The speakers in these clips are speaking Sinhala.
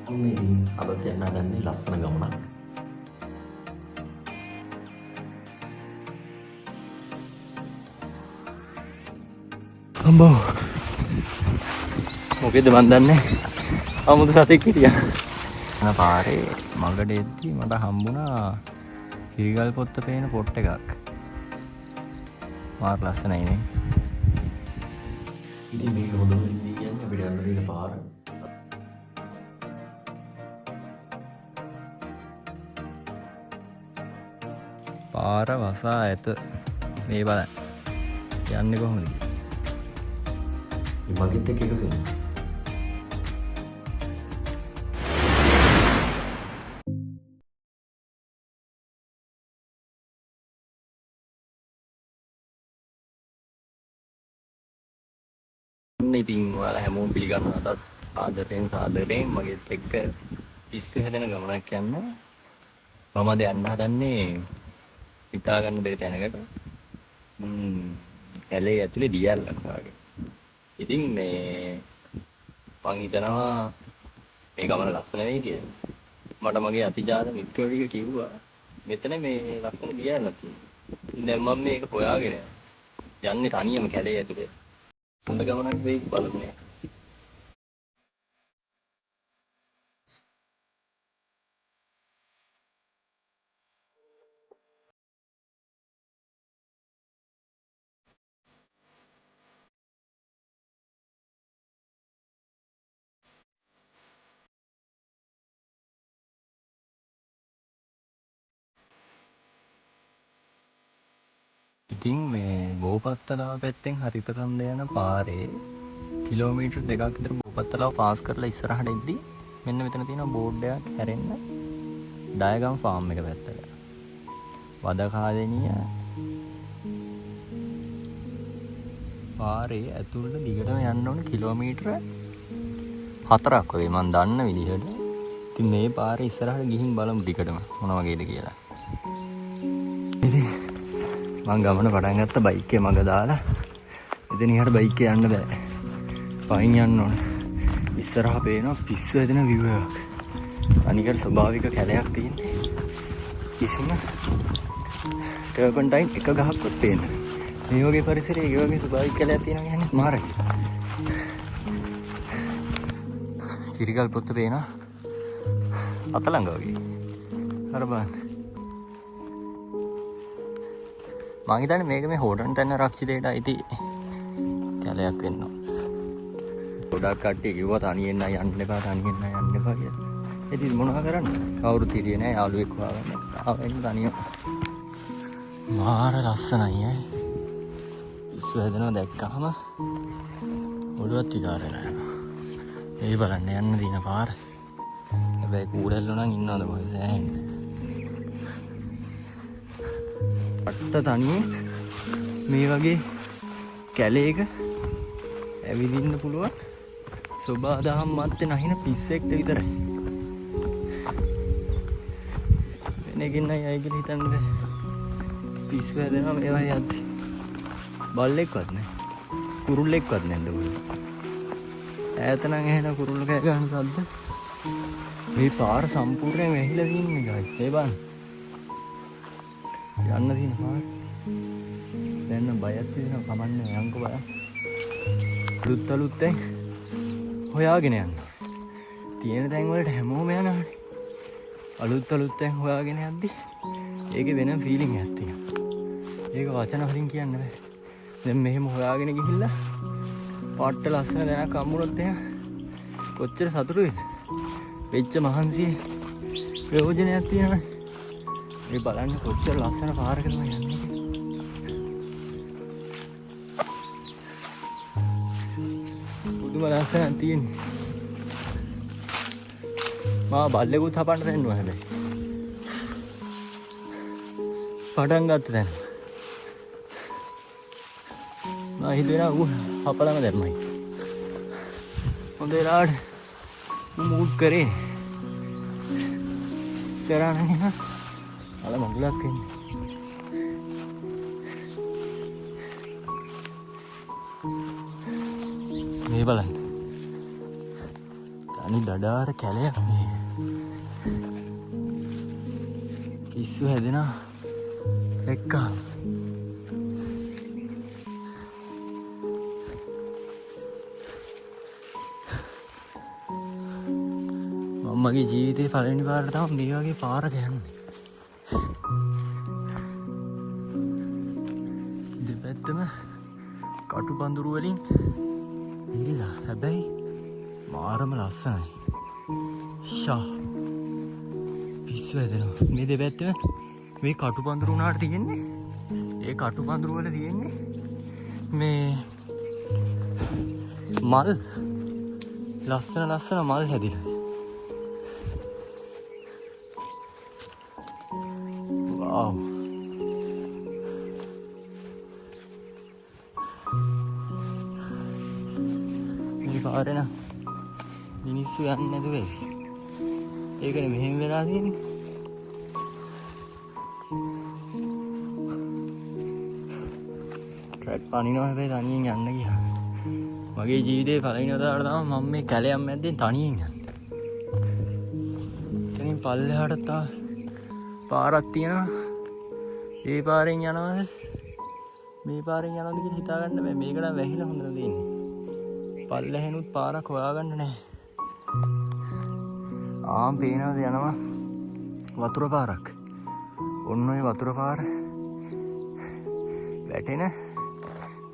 අන්න ඉතින් අදත් යන්න හදන්නේ ලස්සන ගමනක්. අම්බෝ මොකේද මන් දන්නේ අමුතු සතෙක් හිටියා. යන පාරේ මඟට එද්දි මට හම්බුණා කිරිගල් පොත්ත පේන පොට් එකක්. මාර ලස්සනයි නේ. ඉතින් මේක හොඳම සිද්ධිය කියන්නේ අපිට යන්න තියෙන පාර. පාර වසා ඇත. මේ බලන්න. යන්නේ කොහොමද? මේ මගෙත් එක්ක එකතු වෙන්න. ඉතින් ඔයාලා හැමෝම පිළිගන්නවටත් ආදරයෙන් සාදරයෙන් මගෙත් එක්ක පිස්සු හැදෙන ගමනක් යන්න. මම අද යන්න හදන්නේ හිතා ගන්න බැරි තැනකට. කැලේ ඇතුලේ දියල්ලක් වගේ. ඉතින් මේ මං හිතනවා මේ ගමන ලස්සන වෙයි කියලා. මට මගේ අතිජාත මිත්‍රයෝ ටික කිව්වා මෙතන මේ ලස්සන දියල්ලක් තියෙනවා. දැන් මම මේක හොයාගෙන යන්නේ තනියම කැලේ ඇතුලේ. හොඳ ගමනක් වෙයි බලමු. ඉතින් මේ බෝපත්තලාව පැත්තෙන් හරිත කන්ද යන පාරේ කිලෝමීටර් 2ක් විතර බෝපත්තලාව පාස් කරලා ඉස්සරහට එද්දි මෙන්න මෙතන තියෙන බෝඩ් එකක් හැරෙන්න ඩයගම් ෆාම් එක පැත්තට. වදකාදෙනිය පාරේ ඇතුළට දිගටම යන්න ඕන කිලෝමීටර 4ක් වගේ මම දන්න විදිහට. ඉතින් මේ පාරේ ඉස්සරහට ගිහින් බලමු දිගටම මොන වගේද කියලා. ඉතින් මං ගමන පටන් ගත්ත බයික් එක මග දාලා. ඉතින් ඉහට බයික් එක යන්න බෑ. පයින් යන්න ඕන. ඉස්සරහා පේනවා පිස්සු හැදෙන view එකක්. අනිකර ස්වභාවික කැලයක් තියෙන්නේ. කිසිම ටර්පන්ටයින් එක ගහක්වත් පේන්නේ නැහැ. මේ වගේ පරිසරයේ ඒ වගේ ස්වභාවික කැලයක් තියෙනවා කියන්නේ මාරයි. කිරිගල් පොත්ත පේනවා අත ළඟ වගේ. අර බලන්න. මං හිතන්නේ මේක මේ හොරන් තැන්න රක්ෂිතයට අයිති කැලයක් වෙන්න ඕන. ගොඩක් කට්ටිය කිව්වා තනියෙන් යන්න එපා කියලා. ඉතින් මොනවා කරන්නේ? කවුරුත් හිටියේ නැහැ යාළුවෙක් හොයාගන්න. ආවෙන් තනියම. මාර ලස්සනයි ඈ. ඉස්සු හැදෙනවා දැක්කම ඔළුවත් විකාර වෙලා යනවා. ඒ බලන්න යන්න දින පාර. හැබැයි කූඩල්ලෝ නම් ඉන්නවද මොකද සෑහෙන්නේ. අට්ට තනියෙන් මේ වගේ කැලේක ඇවිදින්න පුළුවන් සෝබාදහම් මැත්තේ නැහින පිස්සෙක්ට විතරයි. වෙන එකකින් නයි අය කියලා හිතන්න බෑ. පිස්සු හැදෙනවා මේවා යද්දි. බල්ලෙක්වත් නැහැ. කුරුල්ලෙක්වත් නැද්ද ඔය. ඈත නම් ඇහෙන කුරුල්ල කෑ ගන්න සද්ද. මේ පාර සම්පූර්ණයෙන් වැහිලා තින්නේ ගායි. ඒ බලන්න. යන්න තියෙන පාර. දැන් නම් බයක් තියෙනවා කමන්නේ යන්කෝ බලන්න. අලුත් දැන් හොයාගෙන යන්න. තියෙන තැන් වලට හැමෝම යනවානේ. අලුත් දැන් හොයාගෙන යද්දි ඒකේ වෙනම ෆීලිං එකක් තියෙනවා. ඒක වචන වලින් කියන්න බෑ. දැන් මෙහෙම හොයාගෙන ගිහිල්ලා පාට්ට ලස්සන දැනක් හම්බුනොත් එහෙනම් කොච්චර සතුටුද? වෙච්ච මහන්සියේ ප්‍රයෝජනයක් තියෙනවනේ. මේ බලන්න කොච්චර ලස්සන පාරකටම යන්නේ. පුදුම ලස්සනක් තියෙන්නේ. මා බල්ලෙකුත් හපන්න දෙන්නවා හැබැයි. පටන් ගත්ත දැන්. මා හිතේනා ඌ හපලම දැම්මයි. හොඳ වෙලාවට මූඩ් කරේ. කරන්නේ අල මඟුලක් එන්නේ. මේ බලන්න. තනි දඩාර කැලයක් මේ. පිස්සු හැදෙනවා එක්කා. මගේ ජීවිතේ පළවෙනි පාරට තමයි මේ වගේ පාරක යන්නේ. දෙපැත්තම කටු පඳුරු වලින් ඉරිලා. හැබැයි මාරම ලස්සනයි. ෂා පිස්සු හැදෙනවා. මේ දෙපැත්තම මේ කටු පඳුරු උනාට තියෙන්නේ. ඒ කටු පඳුරු වල තියෙන්නේ මේ මල් ලස්සන මල් හැදිලා. Wow. මේ පාරේ නම් මිනිස්සු යන්නේ නැතුව ඒක. ඒකනේ මෙහෙම වෙලා තියෙන්නේ. ට්‍රැක් පනිනවා හැබැයි තනියෙන් යන්න ගියා. මගේ ජීවිතේ පළවෙනි වතාවට තමයි මම මේ කැලයක් මැද්දෙන් තනියෙන් යන්නේ. එතනින් පල්ලෙහාට තා පාරක් තියෙනවා. ඒ පාරෙන් යනවාද මේ පාරෙන් යනවාද කියලා හිතා ගන්න බෑ. මේක නම් වැහිලා හොඳට තියෙන්නේ. පල්ලෙහෙනුත් පාරක් හොයාගන්න නැහැ. ආම් පේනවාද යනවා වතුර පාරක්. ඔන්න ඔය වතුර පාර වැටෙන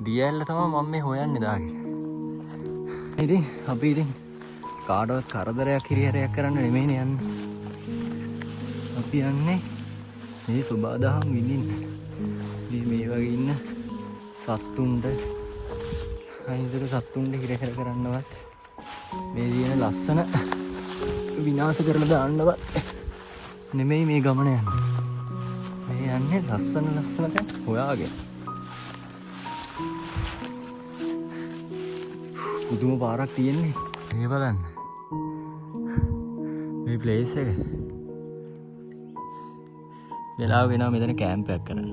දියැල්ල තමයි මම මේ හොයන්නේ දාගෙන. ඉතින් අපි කාටවත් කරදරයක් හිරිහැරයක් කරන්න නෙමෙයිනේ යන්නේ. අපි යන්නේ මේ සුබාදහම් විඳින්න. මේ වගේ ඉන්න සත්තුන්ට අහිංසක සත්තුන්ට හිරහැර කරන්නවත් මේ දින ලස්සන විනාශ කරලා දාන්නවත් නෙමෙයි මේ ගමන යන්නේ. මේ යන්නේ ලස්සන තැන් හොයාගෙන. පුදුම පාරක් තියෙන්නේ. මේ බලන්න. මේ ප්ලේස් එක. වෙලාව වෙනවා මෙතන කැම්ප් එකක් කරන්න.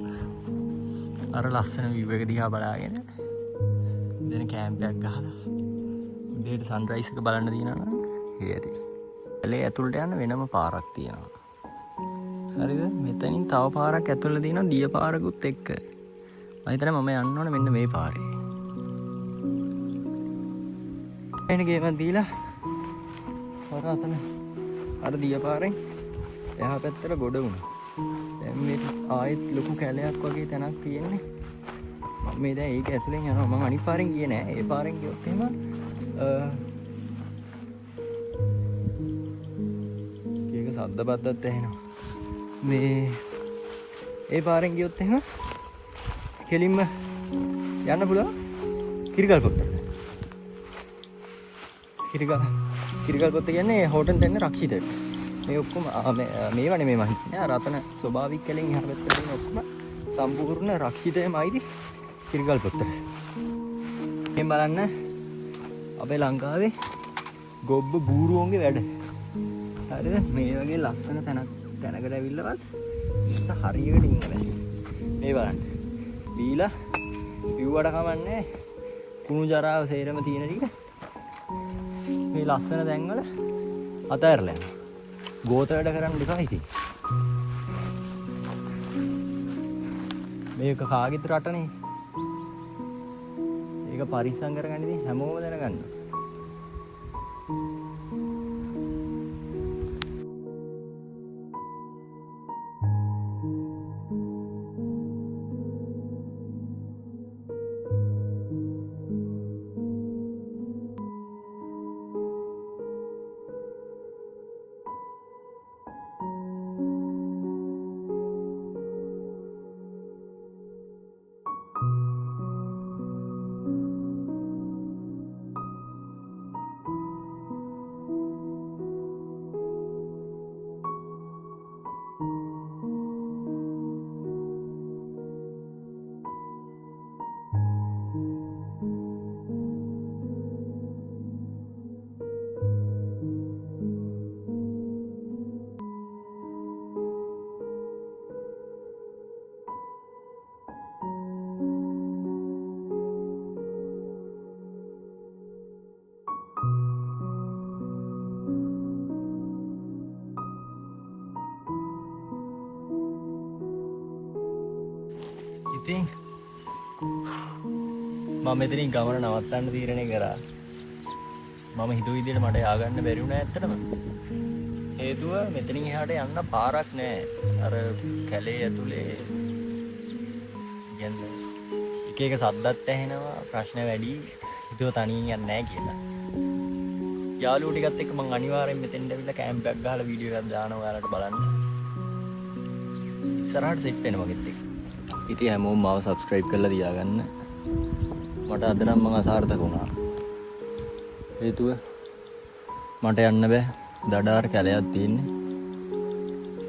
අර ලස්සන view එක දිහා බලාගෙන මෙතන කැම්ප් එකක් ගහලා උදේට සන්රයිස් එක බලන්න තියෙනවා නම් ඒ ඇති. කැලේ ඇතුළට යන්න වෙනම පාරක් තියෙනවා. හරිද? මෙතනින් තව පාරක් ඇතුළට තියෙනවා දිය පාරකුත් එක්ක. මම හිතන්නේ මම යන්න ඕනේ මෙන්න මේ පාරේ. එන ගේමක් දීලා අර දිය පාරෙන් එහා පැත්තට ගොඩ වුණා. දැන් මේ ආයෙත් ලොකු කැලයක් වගේ තැනක් තියෙන්නේ. මම මේ දැන් ඒක ඇතුලෙන් යනවා. මම අනිත් පාරෙන් ගියේ නෑ. ඒ පාරෙන් ගියොත් එහෙම කීක සද්ද බද්දත් ඇහෙනවා. මේ ඒ පාරෙන් ගියොත් එහෙම කෙලින්ම යන්න පුළුවන්. කිරිගල් පොත්ත. කිරිගල් පොත්ත කියන්නේ හෝටන් දෙන්න රක්ෂිතයට. මේ ඔක්කොම මේවා නෙමෙයි මම හිතන්නේ. අර අතන ස්වභාවික කැලෙන් එහා පැත්තට තියෙන ඔක්කොම සම්පූර්ණ රක්ෂිතයමයිද කිරිගල් පොත්තට. මෙහෙන් බලන්න අපේ ලංකාවේ ගොබ්බ බූරුවෝන්ගේ වැඩ. හරිද? මේ වගේ ලස්සන තැනකට ඇවිල්ලවත් හරියට ඉන්න බෑ. මේ බලන්න. බීලා පිව්වට කමන්නේ කුණු ජරාව සේරම තියෙන ටික මේ ලස්සන තැන්වල අතහැරලා යනවා. ගෝත වැඩ කරන්න දෙපා ඉතින්. මේක කාගෙත් රටනේ. ඒක පරිස්සම් කරගන්න ඉතින් හැමෝම දැනගන්න. ඉතින් මම මෙතනින් ගමන නවත්තන්න තීරණය කරා. මම හිතුව විදිහට මට ය아가න්න බැරි වුණා ඇත්තටම. හේතුව මෙතනින් එහාට යන්න පාරක් නැහැ. අර කැලේ ඇතුලේ කියන්නේ එක එක සද්දත් ඇහෙනවා, ප්‍රශ්න වැඩි. හිතුව තනියෙන් යන්නේ නැහැ කියලා. යාළුවෝ ටිකත් එක්ක මම අනිවාර්යෙන් මෙතෙන්ට ඇවිල්ලා කැම්ප් එකක් ගහලා වීඩියෝ එකක් දානවා ඔයාලට බලන්න. ඉස්සරහට සෙට් වෙන මගෙත් එක්ක. ඉතින් හැමෝම මාව සබ්ස්ක්‍රයිබ් කරලා තියාගන්න. මට අද නම් මම අසාර්ථක වුණා. හේතුව මට යන්න බෑ. දඩාර කැලයක් තියෙන්නේ.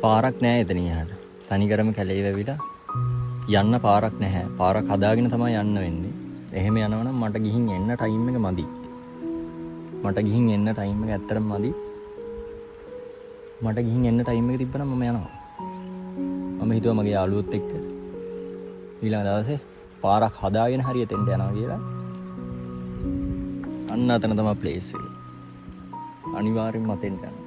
පාරක් නෑ එතනින් එහාට. තනිකරම කැලේ වැවිලා යන්න පාරක් නැහැ. පාරක් හදාගෙන තමයි යන්න වෙන්නේ. එහෙම යනවනම් මට ගිහින් එන්න ටයිම් එක මදි. මට ගිහින් එන්න ටයිම් එක ඇත්තටම මදි. මට ගිහින් එන්න ටයිම් එක තිබ්බනම් මම යනවා. මම හිතුවා මගේ යාළුවොත් එක්ක ඊළඟ දවසේ පාරක් හදාගෙන හරියට එන්න යනවා කියලා. අන්න අතන තමයි ප්ලේස් එක. අනිවාර්යෙන්ම මතෙන් යන්න.